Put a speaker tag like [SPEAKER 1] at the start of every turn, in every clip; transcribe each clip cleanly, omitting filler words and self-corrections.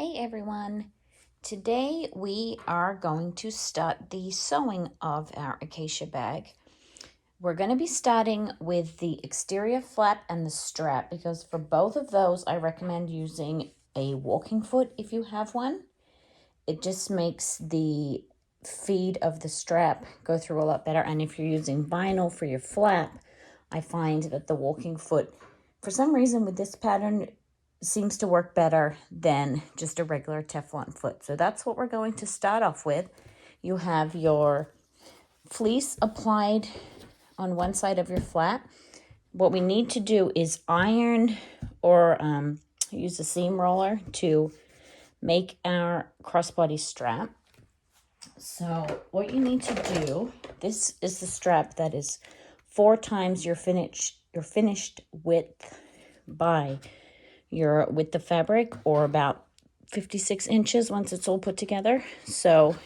[SPEAKER 1] Hey everyone! Today we are going to start the sewing of our acacia bag. We're going to be starting with the exterior flap and the strap because for both of those I recommend using a walking foot if you have one. It just makes the feed of the strap go through a lot better, and if you're using vinyl for your flap, I find that the walking foot, for some reason with this pattern, seems to work better than just a regular Teflon foot. So that's what we're going to start off with. You have your fleece applied on one side of your flap. What we need to do is iron or use a seam roller to make our crossbody strap. So what you need to do, this is the strap that is 4 times your finished width by your width of fabric, or about 56 inches once it's all put together. So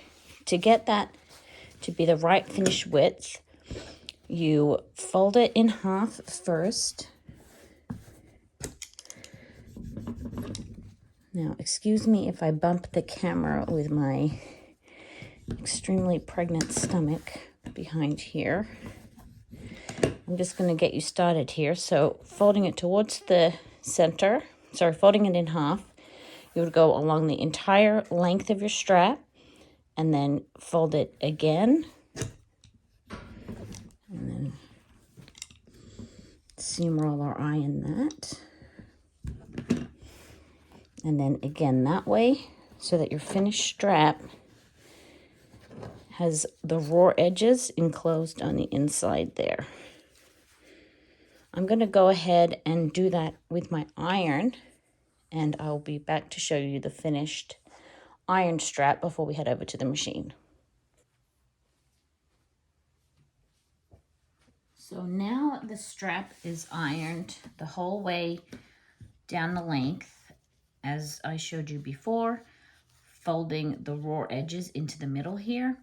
[SPEAKER 1] to get that to be the right finished width, you fold it in half first. Now, excuse me if I bump the camera with my extremely pregnant stomach behind here. I'm just going to get you started here. So folding it towards the center, folding it in half, you would go along the entire length of your strap and then fold it again. And then seam roll or iron that. And then again that way, so that your finished strap has the raw edges enclosed on the inside there. I'm going to go ahead and do that with my iron, and I'll be back to show you the finished iron strap before we head over to the machine. So now the strap is ironed the whole way down the length, as I showed you before, folding the raw edges into the middle here.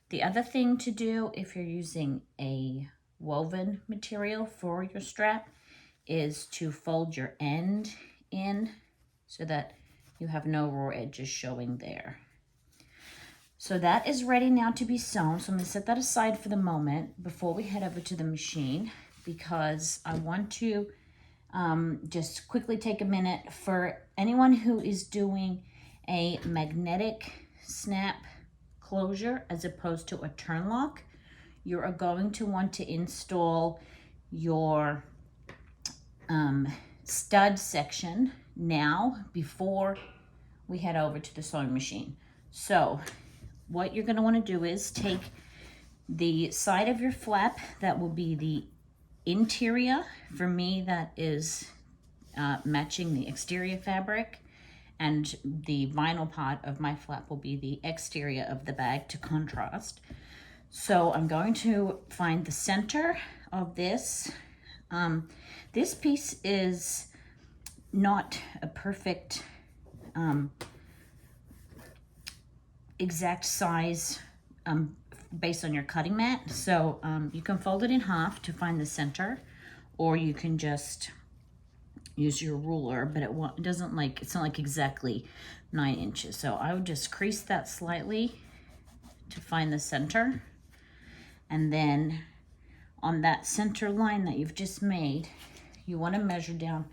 [SPEAKER 1] The other thing to do if you're using a woven material for your strap is to fold your end in so that you have no raw edges showing there. So that is ready now to be sewn. So I'm going to set that aside for the moment before we head over to the machine, because I want to just quickly take a minute for anyone who is doing a magnetic snap closure as opposed to a turn lock. You are going to want to install your stud section now before we head over to the sewing machine. So what you're going to want to do is take the side of your flap that will be the interior. For me, that is matching the exterior fabric, and the vinyl part of my flap will be the exterior of the bag to contrast. So I'm going to find the center of this. This piece is not a perfect exact size based on your cutting mat. So you can fold it in half to find the center, or you can just use your ruler, but it doesn't like, it's not like exactly 9 inches. So I would just crease that slightly to find the center. And then on that center line that you've just made, you want to measure down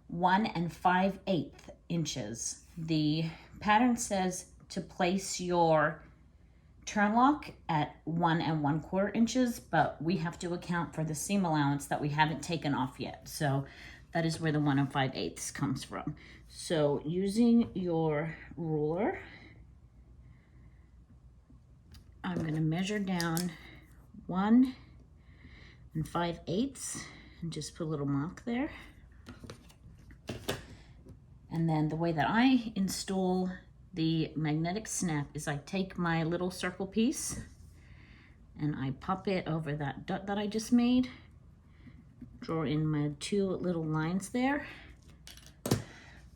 [SPEAKER 1] 1 5/8 inches. The pattern says to place your turn lock at 1 1/4 inches, but we have to account for the seam allowance that we haven't taken off yet. So that is where the 1 5/8 comes from. So using your ruler, I'm going to measure down 1 5/8 and just put a little mark there. And then the way that I install the magnetic snap is I take my little circle piece and I pop it over that dot that I just made. Draw in my 2 little lines there.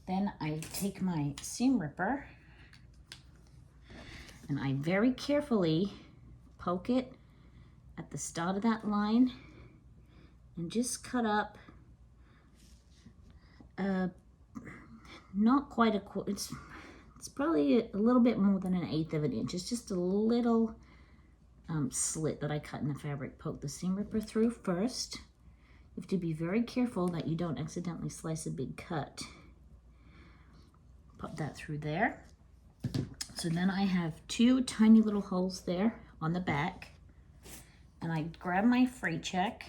[SPEAKER 1] Then I take my seam ripper and I very carefully poke it at the start of that line and just cut up not quite a quarter, it's It's probably a little bit more than 1/8 of an inch. It's just a little slit that I cut in the fabric. Poke the seam ripper through first. You have to be very careful that you don't accidentally slice a big cut. Pop that through there. So then I have 2 tiny little holes there on the back. And I grab my fray check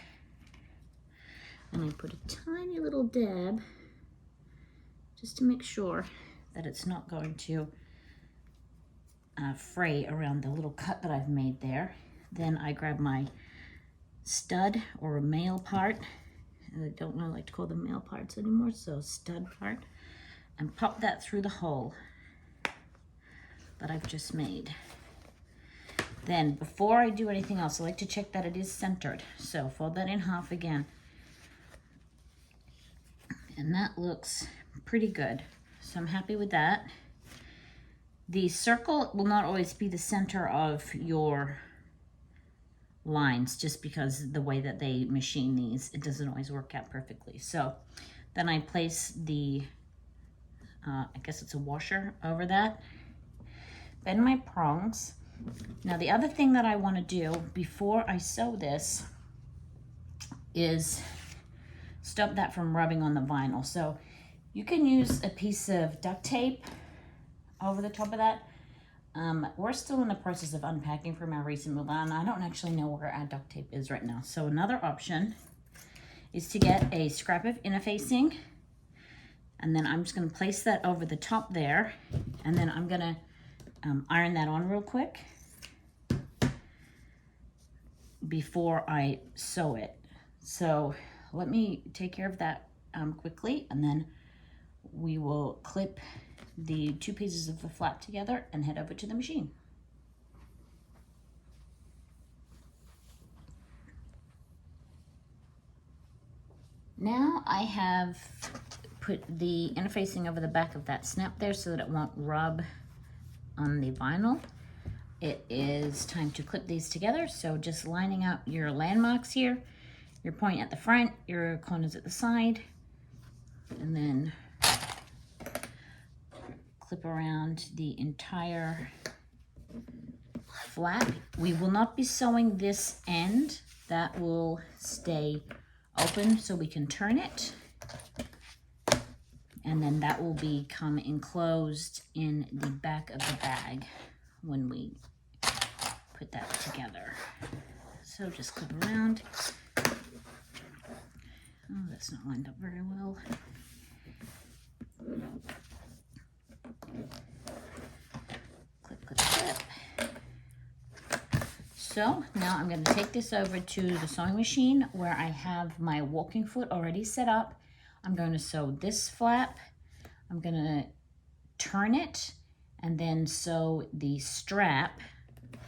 [SPEAKER 1] and I put a tiny little dab just to make sure that it's not going to fray around the little cut that I've made there. Then I grab my stud or a male part, and I don't really like to call them male parts anymore, so stud part, and pop that through the hole that I've just made. Then before I do anything else, I like to check that it is centered. So fold that in half again. And that looks pretty good. So I'm happy with that. The circle will not always be the center of your lines, just because the way that they machine these, it doesn't always work out perfectly. So then I place the, I guess it's a washer over that. Bend my prongs. Now the other thing that I want to do before I sew this is stop that from rubbing on the vinyl. So you can use a piece of duct tape over the top of that. We're still in the process of unpacking from our recent move on. I don't actually know where our duct tape is right now. So another option is to get a scrap of interfacing, and then I'm just going to place that over the top there, and then I'm going to iron that on real quick before I sew it. So let me take care of that quickly, and then we will clip the 2 pieces of the flap together and head over to the machine. Now I have put the interfacing over the back of that snap there so that it won't rub on the vinyl. It is time to clip these together. So just lining up your landmarks here, your point at the front, your corners at the side, and then clip around the entire flap. We will not be sewing this end. That will stay open so we can turn it. And then that will become enclosed in the back of the bag when we put that together. So just clip around. Oh, that's not lined up very well. Clip, clip, clip. So now I'm going to take this over to the sewing machine where I have my walking foot already set up. I'm going to sew this flap. I'm going to turn it and then sew the strap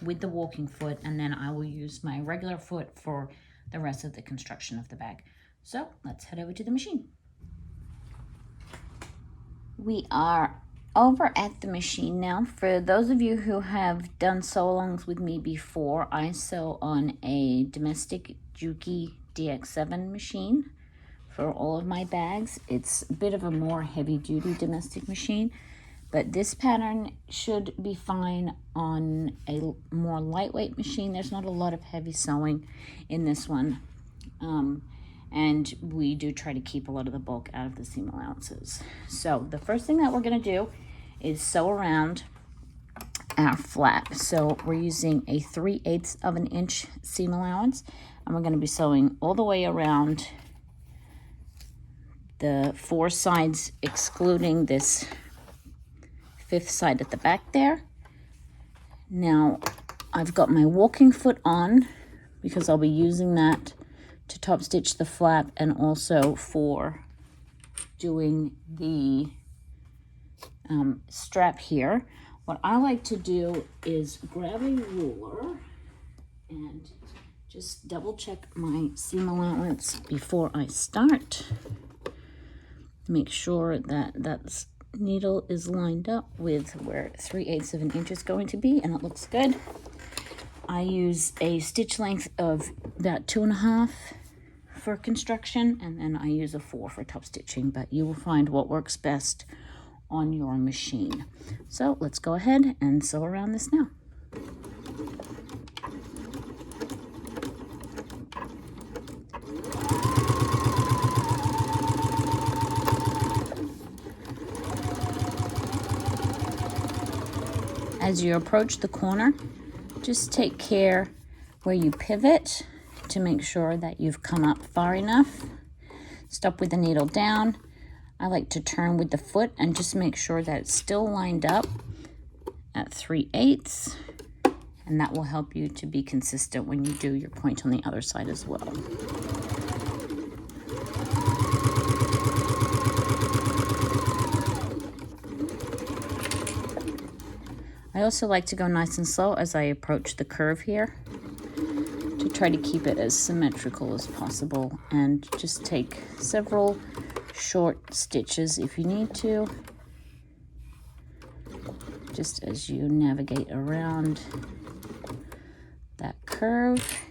[SPEAKER 1] with the walking foot, and then I will use my regular foot for the rest of the construction of the bag. So let's head over to the machine. We are over at the machine now. For those of you who have done sew-alongs with me before, I sew on a domestic Juki DX7 machine for all of my bags. It's a bit of a more heavy-duty domestic machine, but this pattern should be fine on a more lightweight machine. There's not a lot of heavy sewing in this one. And we do try to keep a lot of the bulk out of the seam allowances. So the first thing that we're going to do is sew around our flap. So we're using a 3/8 of an inch seam allowance, and we're going to be sewing all the way around the 4 sides, excluding this 5th side at the back there. Now I've got my walking foot on because I'll be using that to top stitch the flap and also for doing the strap here. What I like to do is grab a ruler and just double check my seam allowance before I start. Make sure that that needle is lined up with where 3/8 of an inch is going to be, and it looks good. I use a stitch length of about 2.5 for construction, and then I use a 4 for top stitching, but you will find what works best on your machine. So let's go ahead and sew around this now. As you approach the corner, just take care where you pivot to make sure that you've come up far enough. Stop with the needle down. I like to turn with the foot and just make sure that it's still lined up at 3/8, and that will help you to be consistent when you do your point on the other side as well. I also like to go nice and slow as I approach the curve here to try to keep it as symmetrical as possible, and just take several short stitches if you need to, just as you navigate around that curve.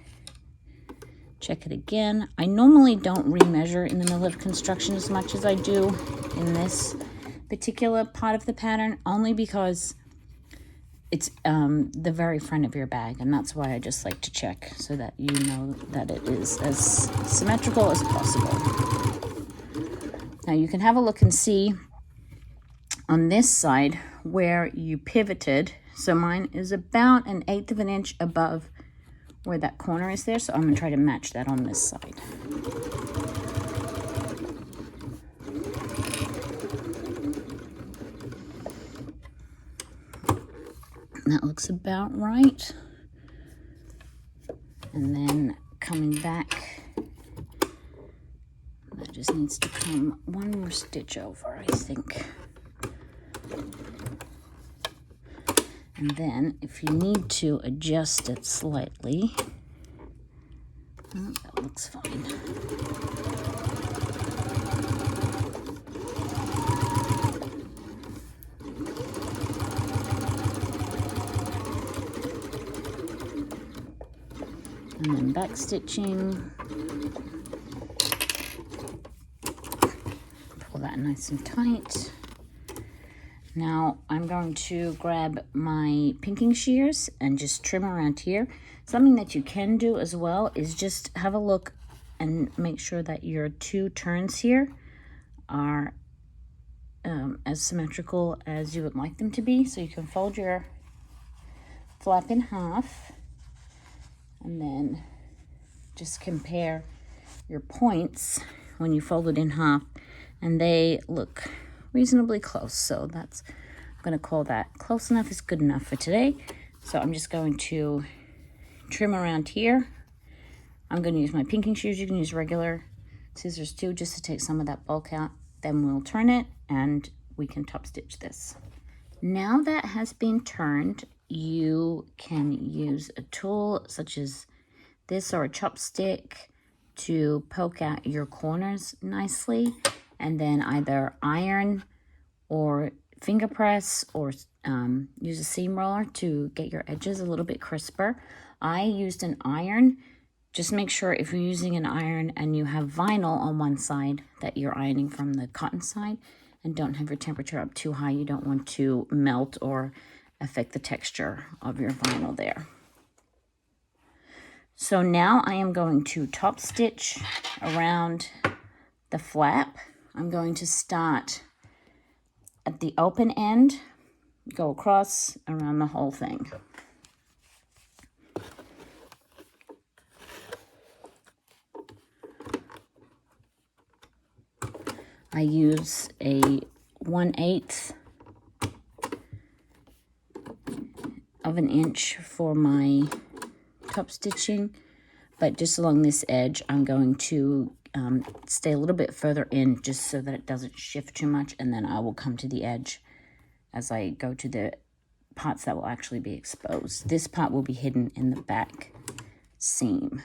[SPEAKER 1] Check it again. I normally don't remeasure in the middle of construction as much as I do in this particular part of the pattern, only because it's the very front of your bag, and that's why I just like to check so that you know that it is as symmetrical as possible. Now you can have a look and see on this side where you pivoted. So mine is about 1/8 of an inch above where that corner is there, so I'm going to try to match that on this side. That looks about right. And then coming back, that just needs to come one more stitch over, I think. And then if you need to adjust it slightly, that looks fine. And then back stitching, pull that nice and tight. Now I'm going to grab my pinking shears and just trim around here. Something that you can do as well is just have a look and make sure that your two turns here are as symmetrical as you would like them to be. So you can fold your flap in half and then just compare your points when you fold it in half, and they look reasonably close. So that's, I'm going to call that close enough is good enough for today. So I'm just going to trim around here. I'm going to use my pinking shears. You can use regular scissors too, just to take some of that bulk out. Then we'll turn it and we can top stitch this. Now that has been turned, you can use a tool such as this or a chopstick to poke out your corners nicely, and then either iron or finger press or use a seam roller to get your edges a little bit crisper. I used an iron. Just make sure if you're using an iron and you have vinyl on one side that you're ironing from the cotton side, and don't have your temperature up too high. You don't want to melt or affect the texture of your vinyl there. So now I am going to top stitch around the flap. I'm going to start at the open end, go across around the whole thing. I use a 1/8 of an inch for my top stitching, but just along this edge I'm going to stay a little bit further in just so that it doesn't shift too much, and then I will come to the edge as I go to the parts that will actually be exposed. This part will be hidden in the back seam.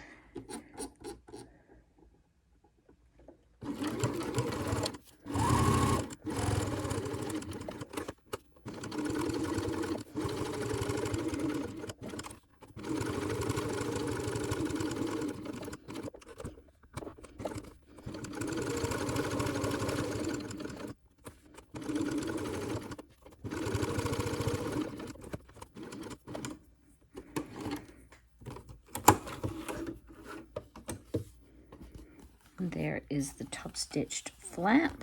[SPEAKER 1] There is the top stitched flap.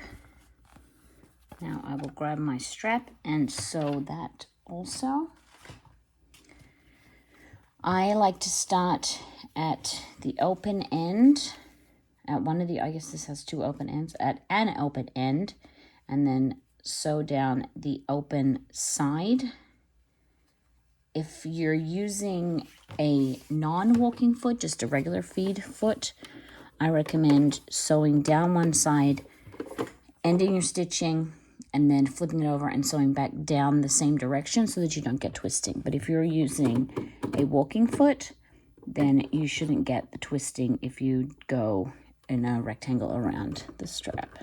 [SPEAKER 1] Now I will grab my strap and sew that also. I like to start at the open end, at one of the, I guess this has two open ends, at an open end, and then sew down the open side. If you're using a non-walking foot, just a regular feed foot, I recommend sewing down one side, ending your stitching, and then flipping it over and sewing back down the same direction so that you don't get twisting. But if you're using a walking foot, then you shouldn't get the twisting if you go in a rectangle around the strap.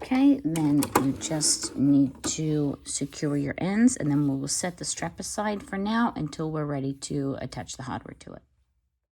[SPEAKER 1] Okay, then you just need to secure your ends, and then we'll set the strap aside for now until we're ready to attach the hardware to it.